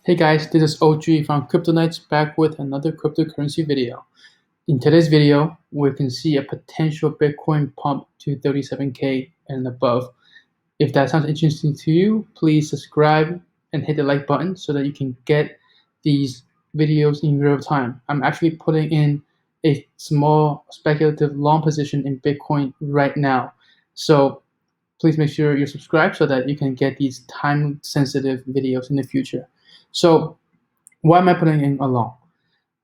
Hey guys, this is OG from Crypto Nights back with another cryptocurrency video. In today's video, we can see a potential Bitcoin pump to 37K and above. If that sounds interesting to you, please subscribe and hit the like button so that you can get these videos in real time. I'm actually putting in a small speculative long position in Bitcoin right now. So please make sure you're subscribed so that you can get these time sensitive videos in the future. So why am I putting in a long?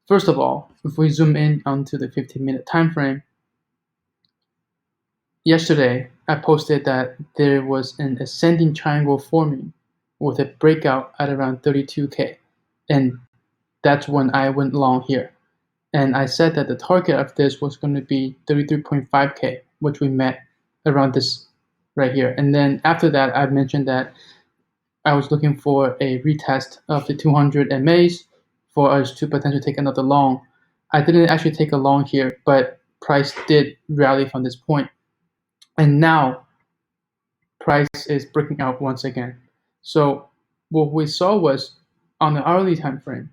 First of all, if we zoom in onto the 15-minute time frame, yesterday I posted that there was an ascending triangle forming with a breakout at around 32K, and that's when I went long here. And I said that the target of this was going to be 33.5K, which we met around this right here. And then after that, I mentioned that I was looking for a retest of the 200 MAs for us to potentially take another long. I didn't actually take a long here, but price did rally from this point. And now price is breaking out once again. So what we saw was on the hourly time frame,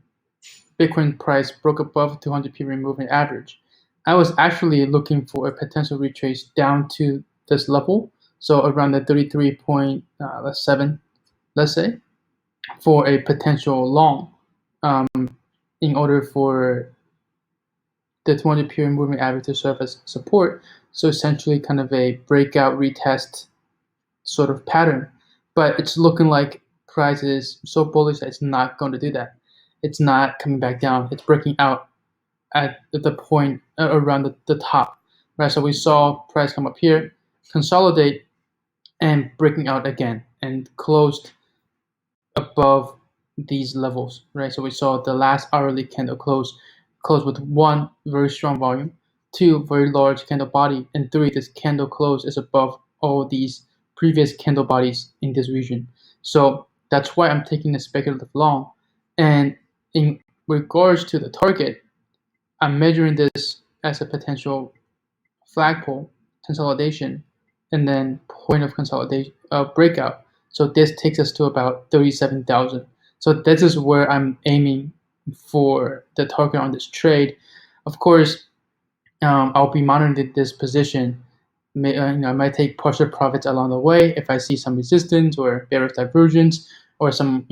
Bitcoin price broke above 200 period moving average. I was actually looking for a potential retrace down to this level, so around the 33.7, let's say, for a potential long, in order for the 200 period moving average to serve as support. So essentially kind of a breakout retest sort of pattern. But it's looking like price is so bullish that it's not going to do that. It's not coming back down. It's breaking out at the point around the top, right? So we saw price come up here, consolidate, and breaking out again, and closed above these levels, right? So we saw the last hourly candle close with one very strong volume, two very large candle body, and three, this candle close is above all these previous candle bodies in this region. So that's why I'm taking a speculative long. And in regards to the target, I'm measuring this as a potential flagpole consolidation and then point of consolidation breakout. So this takes us to about 37,000. So this is where I'm aiming for the target on this trade. Of course, I'll be monitoring this position. I might take partial profits along the way if I see some resistance or bearish divergence or some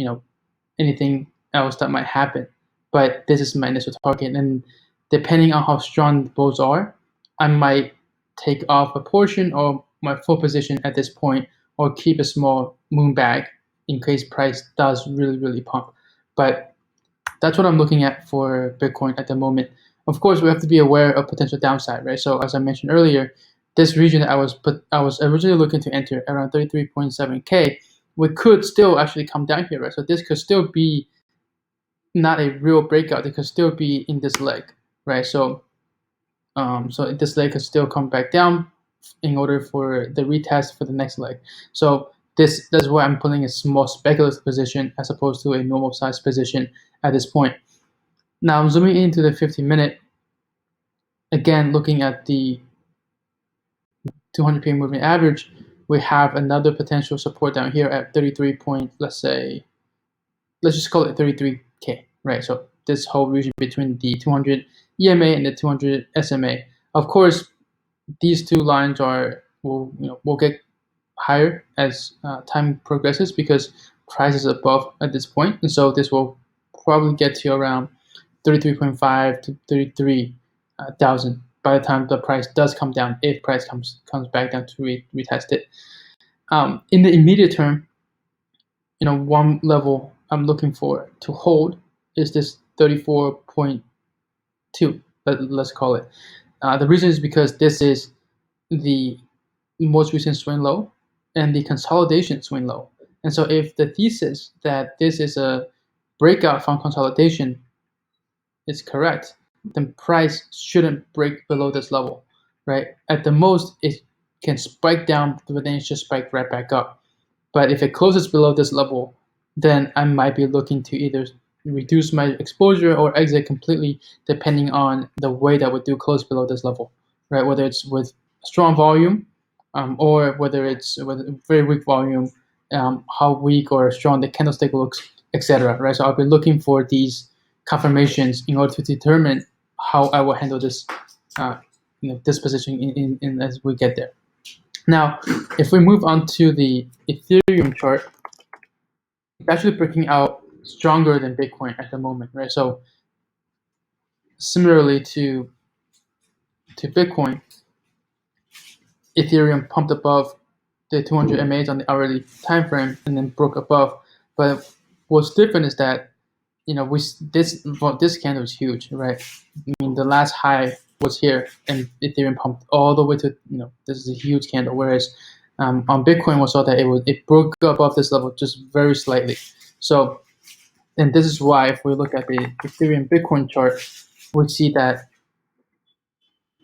anything else that might happen. But this is my initial target, and depending on how strong those are, I might take off a portion or my full position at this point, or keep a small moon bag in case price does really pump. But that's what I'm looking at for Bitcoin at the moment. Of course, we have to be aware of potential downside, right? So as I mentioned earlier, this region that I was originally looking to enter around 33.7K, we could still actually come down here, right? So this could still be not a real breakout. It could still be in this leg, right? So this leg could still come back down in order for the retest for the next leg. So that's why I'm putting a small speculative position as opposed to a normal size position at this point. Now I'm zooming into the 15-minute. Again, looking at the 200 period moving average, we have another potential support down here at 33 point, let's just call it 33K, right? So this whole region between the 200 EMA and the 200 SMA. Of course, these two lines will get higher as time progresses because price is above at this point, and so this will probably get to around 33.5 to 33,000 by the time the price does come down, if price comes back down to retest it. In the immediate term, one level I'm looking for to hold is this 34.2, let's call it. The reason is because this is the most recent swing low and the consolidation swing low. And so if the thesis that this is a breakout from consolidation is correct, then price shouldn't break below this level, right? At the most, it can spike down, but then it just spike right back up. But if it closes below this level, then I might be looking to either reduce my exposure or exit completely, depending on the way that would do close below this level, right? Whether it's with strong volume, or whether it's with very weak volume, how weak or strong the candlestick looks etc. Right? So I'll be looking for these confirmations in order to determine how I will handle this, this position in as we get there. Now, if we move on to the Ethereum chart, it's actually breaking out stronger than Bitcoin at the moment, right? So similarly to Bitcoin, Ethereum pumped above the 200 MAs on the hourly time frame and then broke above. But what's different is that this candle is huge, right? I mean, the last high was here, and Ethereum pumped all the way to this is a huge candle. Whereas on Bitcoin, we saw that it broke above this level just very slightly. So, and this is why if we look at the Ethereum Bitcoin chart, we see that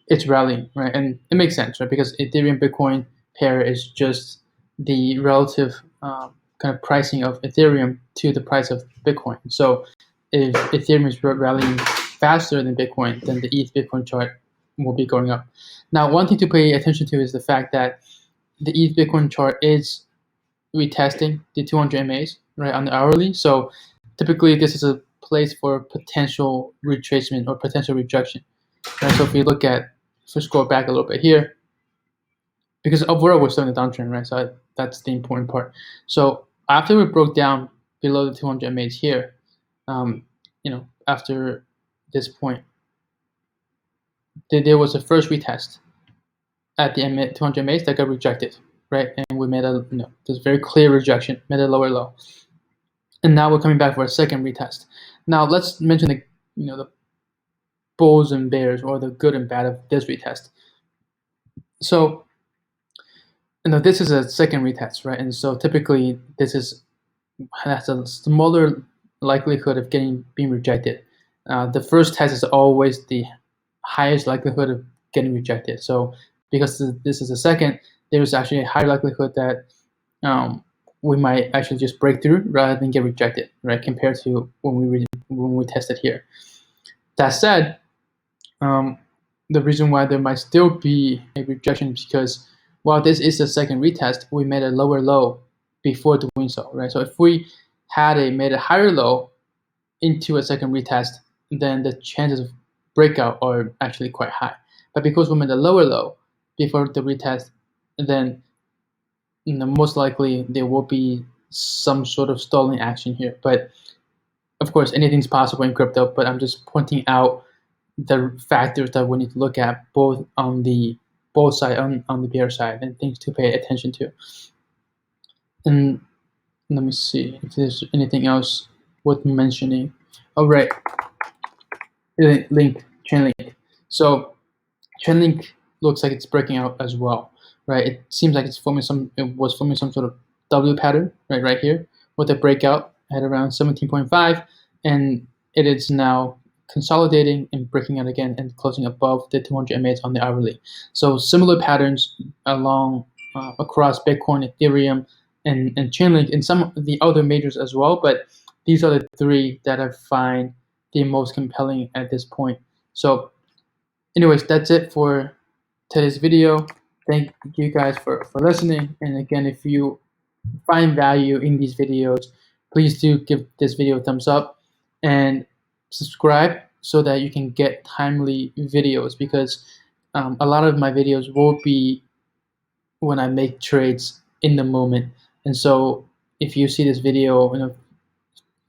it's rallying, right? And it makes sense, right? Because Ethereum Bitcoin pair is just the relative kind of pricing of Ethereum to the price of Bitcoin. So if Ethereum is rallying faster than Bitcoin, then the ETH Bitcoin chart will be going up. Now, one thing to pay attention to is the fact that the ETH Bitcoin chart is retesting the 200 MAs, right, on the hourly. So typically this is a place for potential retracement or potential rejection. Right? So if we look at, if we scroll back a little bit here, because overall we're still in the downtrend, right? So that's the important part. So after we broke down below the 200 MAs here, after this point, there was a first retest at the 200 MAs that got rejected, right? And we made a there's very clear rejection, made a lower low, and now we're coming back for a second retest. Now let's mention the bulls and bears, or the good and bad of this retest. So this is a second retest, right? And so typically this has a smaller likelihood of being rejected. The first test is always the highest likelihood of getting rejected. So because this is a second, there's actually a higher likelihood that we might actually just break through rather than get rejected, right? Compared to when we tested here. That said, the reason why there might still be a rejection is because while this is the second retest, we made a lower low before doing so, right? So if we had made a higher low into a second retest, then the chances of breakout are actually quite high. But because we made a lower low before the retest, then most likely there will be some sort of stalling action here. But of course, anything's possible in crypto, but I'm just pointing out the factors that we need to look at both on the bull side, on the bear side, and things to pay attention to. And let me see if there's anything else worth mentioning. Oh, right. Chainlink. So Chainlink looks like it's breaking out as well, right? It seems like it was forming some sort of W pattern, right here, with a breakout at around 17.5, and it is now consolidating and breaking out again and closing above the 200 MAs on the hourly. So similar patterns across Bitcoin, Ethereum, and Chainlink, and some of the other majors as well. But these are the three that I find the most compelling at this point. So anyways, that's it for today's video. Thank you guys for listening. And again, if you find value in these videos, please do give this video a thumbs up and subscribe so that you can get timely videos, because a lot of my videos will be when I make trades in the moment. And so if you see this video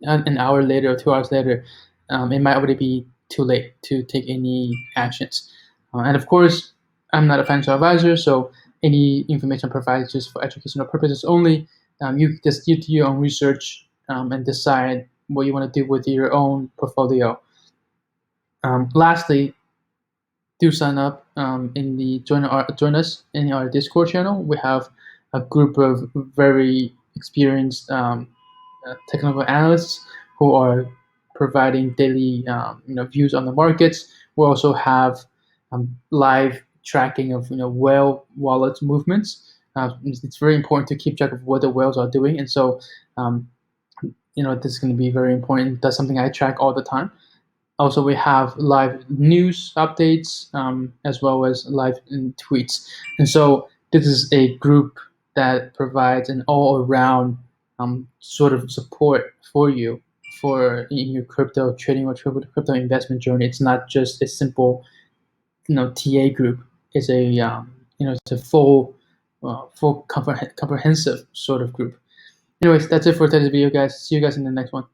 an hour later or 2 hours later, it might already be too late to take any actions. And of course, I'm not a financial advisor, so any information provided is just for educational purposes only. You just do your own research and decide what you want to do with your own portfolio. Lastly, do sign up in the join us in our Discord channel. We have a group of very experienced technical analysts who are providing daily views on the markets. We also have live tracking of whale wallet movements. It's very important to keep track of what the whales are doing, and so this is going to be very important. That's something I track all the time. Also, we have live news updates as well as live tweets. And so this is a group that provides an all-around sort of support for you for in your crypto trading or crypto investment journey. It's not just a simple TA group. It's a it's a full comprehensive sort of group. Anyways, that's it for today's video, guys. See you guys in the next one.